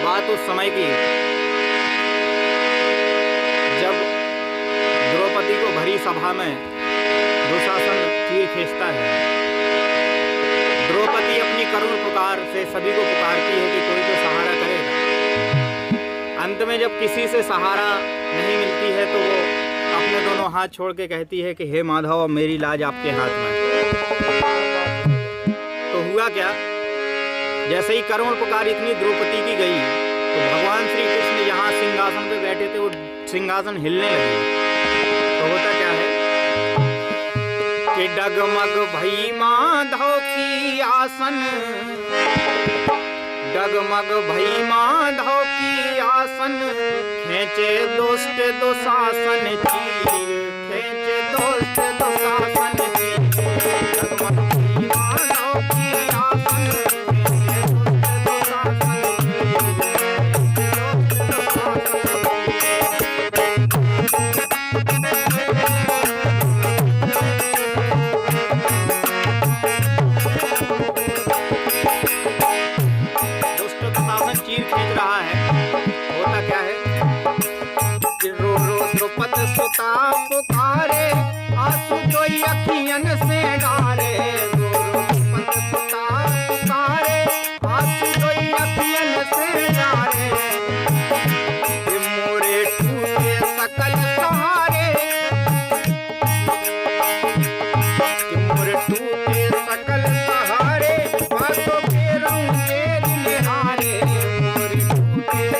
बात उस समय की जब द्रौपदी को भरी सभा में दुशासन चीर खींचता है। द्रौपदी अपनी करुण पुकार से सभी को पुकारती है कि कोई तो सहारा करेगा। अंत में जब किसी से सहारा नहीं मिलती है तो वो अपने दोनों हाथ छोड़ के कहती है कि हे माधव, मेरी लाज आपके हाथ में। तो हुआ क्या, जैसे ही करुण पुकार इतनी द्रौपदी की गई तो भगवान श्री कृष्ण जहाँ सिंहासन पे बैठे थे वो सिंहासन हिलने लगी। तो होता क्या है कि डगमग भई माधव की आसन, डगमग भई माधव की आसन, खेचे दुष्ट दुशासन चीर, खेचे दुष्ट दुशासन चीर। डगमग भई माधव की आसन, चीर खींच रहा है। होता क्या है कि रो रो द्रुपद सुता पुकारे, आंसू तो अखियन से डारे। रो रो द्रुपद सुता पुकारे, आंसू तो अखियन से डारे। कि मोरे टूटे सकल सहारे, कि मोरे टूटे सकल सहारे, बातों के रंग तेरी निहारे।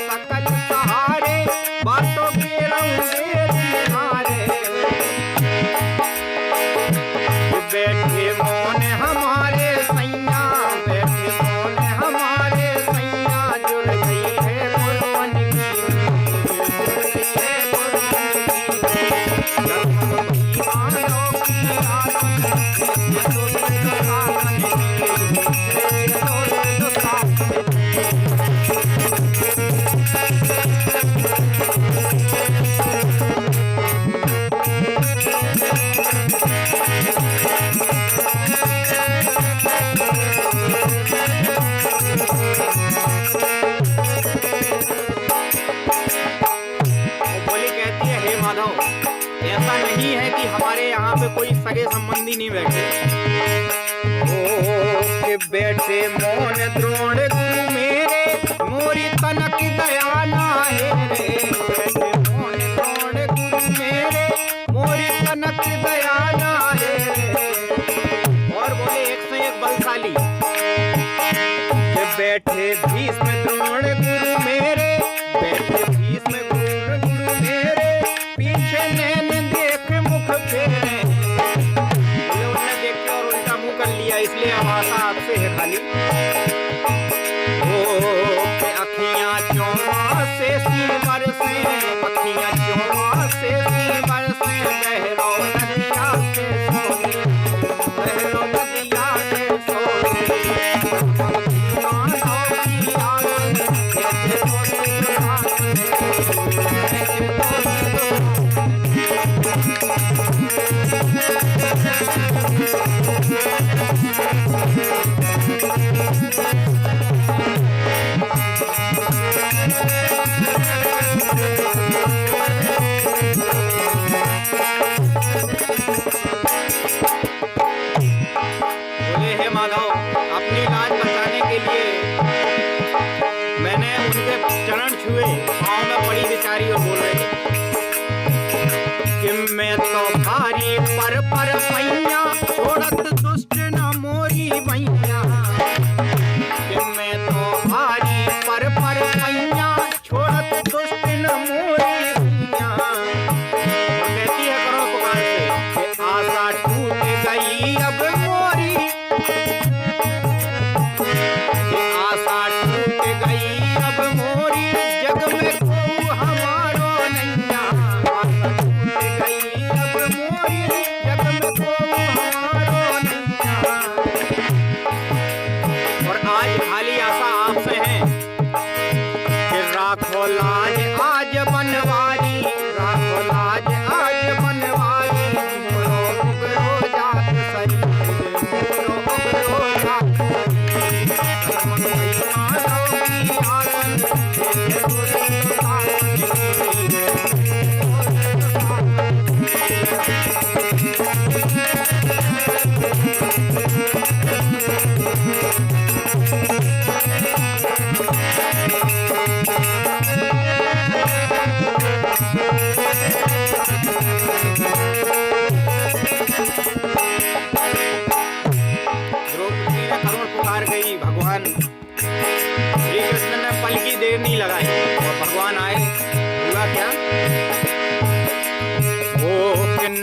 सकल सहारे, बातों के रंगे निहारे। बैठे मौन हमारे सैया, बैठे मौन हमारे सैया, जुड़ गई है कुर्बान की, जुड़ गई है कुर्बान की। मानव की आसन, ऐसा नहीं है कि हमारे यहाँ पे कोई सगे संबंधी नहीं बैठे। ओ के बैठे मौन द्रोण गुरु मेरे, मोरी तनक दया नाहे रे। बैठे मौन द्रोण गुरु मेरे, मोरी तनक दया नाहे रे। और बोले एक से एक बलशाली के बैठे भीष्म द्रोण गुरु मेरे, बैठे भीष्म गुरु मेरे, पीछे नैन देख मुख फेरे। उन्होंने देख के और उल्टा मुंह कर लिया, इसलिए आशा आपसे है खाली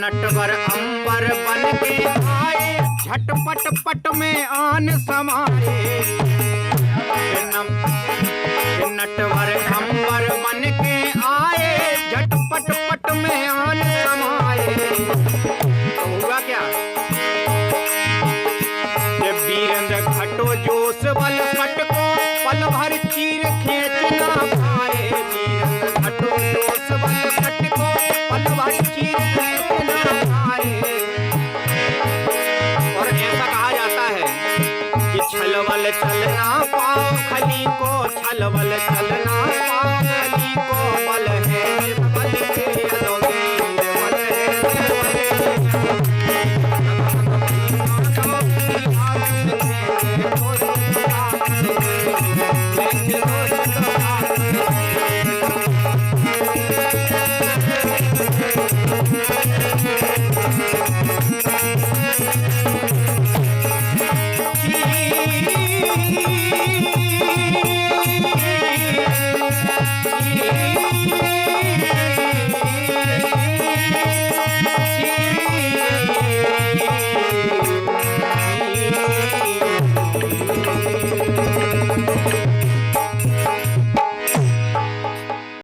नटवर अंबर बन के आए, झटपट पट में आन समाए। नटवर अंबर बन के आए, झटपट पट में आन समाए। तो हुआ क्या? ये वीरेंद्र घटो जोश बल पट को पल भर चीर खींच ना पाए। वीरेंद्र घटो जोश बल पट को पल भर चीर खींच ना पाए। और ऐसा कहा जाता है कि छलवल चलना पाओ खली को, छलवल चलना पाओ